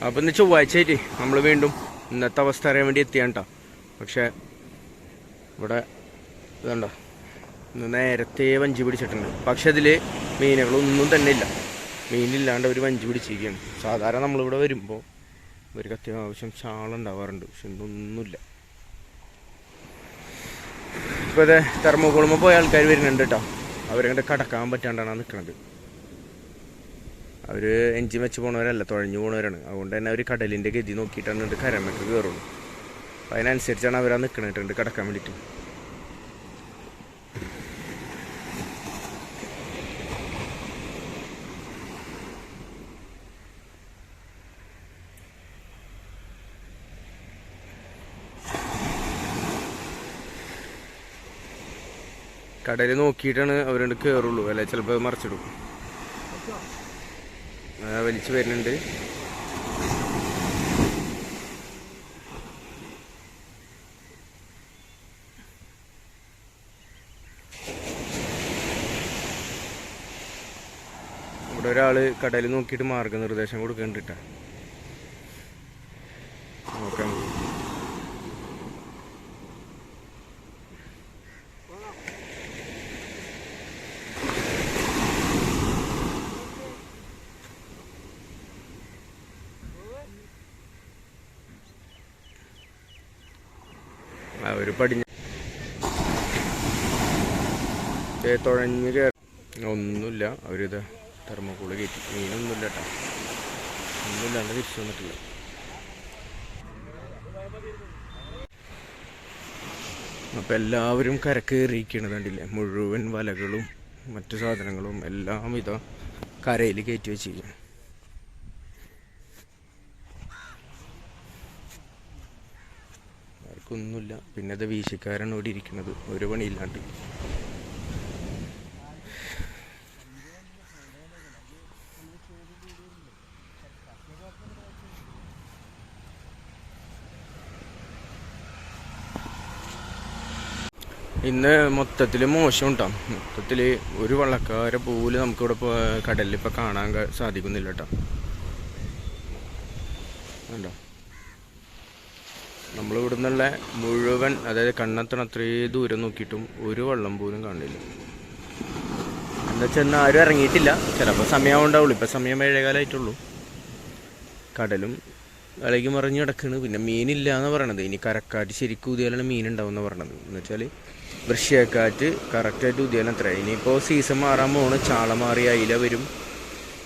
അപ്പോൾ ഇന്ന് ചൊവ്വാഴ്ചയായിട്ട് നമ്മൾ വീണ്ടും ഇന്നത്തെ അവസ്ഥ അറിയാൻ വേണ്ടി എത്തിയാണ് കേട്ടോ. പക്ഷേ ഇവിടെ ഇതുണ്ടോ, ഇന്ന് നേരത്തെ വഞ്ചി പിടിച്ചിട്ടുണ്ട്. പക്ഷെ അതിൽ മീനുകളൊന്നും തന്നെ ഇല്ല. മീനില്ലാണ്ട് അവർ വഞ്ചി പിടിച്ചിരിക്കുകയാണ്. സാധാരണ നമ്മളിവിടെ വരുമ്പോൾ ഇവർക്ക് അത്യാവശ്യം ചാളുണ്ടാവാറുണ്ട്. പക്ഷെ ഇന്നൊന്നുമില്ല. ഇപ്പോൾ അതെ തെർമോക്കോളുമ്പോൾ പോയ ആൾക്കാർ വരുന്നുണ്ട് കേട്ടോ. അവരങ്ങോട്ട് കടക്കാൻ പറ്റാണ്ടാണ് നിൽക്കുന്നത്. അവർ എഞ്ചിൻ വെച്ച് പോണവരല്ല, തുഴഞ്ഞു പോണവരാണ്. അതുകൊണ്ട് തന്നെ അവർ കടലിൻ്റെ ഗതി നോക്കിയിട്ടാണ് കരമേക്ക് കയറുള്ളൂ. അപ്പം അതിനനുസരിച്ചാണ് അവരാ നിൽക്കണിട്ടുണ്ട് കടക്കാൻ വേണ്ടിയിട്ട്. കടൽ നോക്കിയിട്ടാണ് അവരോട് കയറുള്ളൂ, അല്ലെ ചിലപ്പോൾ മറിച്ചിടും. വലിച്ചു വരുന്നുണ്ട്. ഇവിടെ ഒരാൾ കടൽ നോക്കിയിട്ട് മാർഗനിർദ്ദേശം കൊടുക്കണ്ടിട്ടാ. നോക്കാം. അവർ പടിഞ്ഞ തുഴഞ്ഞ് കയറി ഒന്നുമില്ല. അവരിത് തെർമോക്കോള് കയറ്റി. മീനൊന്നുമില്ല കേട്ടോ, ഒന്നുമില്ലാണ്ട് തിരിച്ചു വന്നിട്ടില്ല. അപ്പം എല്ലാവരും കരക്കേറിയിരിക്കണത് കണ്ടില്ലേ. മുഴുവൻ വലകളും മറ്റു സാധനങ്ങളും എല്ലാം ഇതാ കരയിൽ കയറ്റി വെച്ചിരിക്കുകയാണ്. ഒന്നുമില്ല. പിന്നെ അത് വീശിക്കാരാണ് ഇവിടെ ഇരിക്കുന്നത്, ഒരു പണിയില്ലാണ്ട്. ഇന്ന് മൊത്തത്തിൽ മോശം ഉണ്ടാവും. മൊത്തത്തിൽ ഒരു വള്ളക്കാരെ പോലും നമുക്കിവിടെ കടലിൽ ഇപ്പം കാണാൻ സാധിക്കുന്നില്ല കേട്ടോ. ഉണ്ടോ, നമ്മളിവിടെ നിന്നുള്ള മുഴുവൻ, അതായത് കണ്ണെത്തണം അത്രയും ദൂരം നോക്കിയിട്ടും ഒരു വെള്ളം പോലും കാണില്ല. എന്താ വെച്ചാൽ ആരും ഇറങ്ങിയിട്ടില്ല. ചിലപ്പോൾ സമയമാവുണ്ടാവുള്ളൂ. ഇപ്പം സമയം 7:15 കടലും ഇളകി മറിഞ്ഞ് കിടക്കണ്. പിന്നെ മീനില്ല എന്ന് പറയണത്. ഇനി കരക്കാറ്റ് ശരിക്കും ഊതിയാലാണ് മീൻ ഉണ്ടാവും എന്ന് പറയണത്. എന്ന് വെച്ചാൽ വൃശ്ചികക്കാറ്റ് കറക്റ്റായിട്ട് ഊതിയാലും അത്ര. ഇനിയിപ്പോൾ സീസൺ മാറാൻ പോണ്. ചാള മാറി അയില വരും,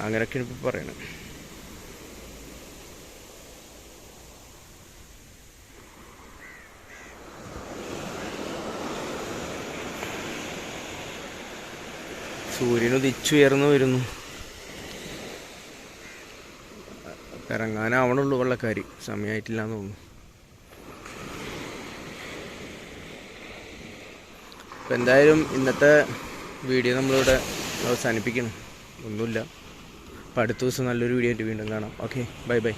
അങ്ങനെയൊക്കെയാണ് ഇപ്പോൾ പറയണത്. സൂര്യൻ ഉദിച്ചുയർന്നു വരുന്നു. ഇറങ്ങാനാവണുള്ളൂ വള്ളക്കാർ. സമയമായിട്ടില്ല എന്ന് തോന്നുന്നു. അപ്പം എന്തായാലും ഇന്നത്തെ വീഡിയോ നമ്മളിവിടെ അവസാനിപ്പിക്കണം. ഒന്നുമില്ല. അപ്പം അടുത്ത ദിവസം നല്ലൊരു വീഡിയോ ആയിട്ട് വീണ്ടും കാണാം. Okay, bye bye.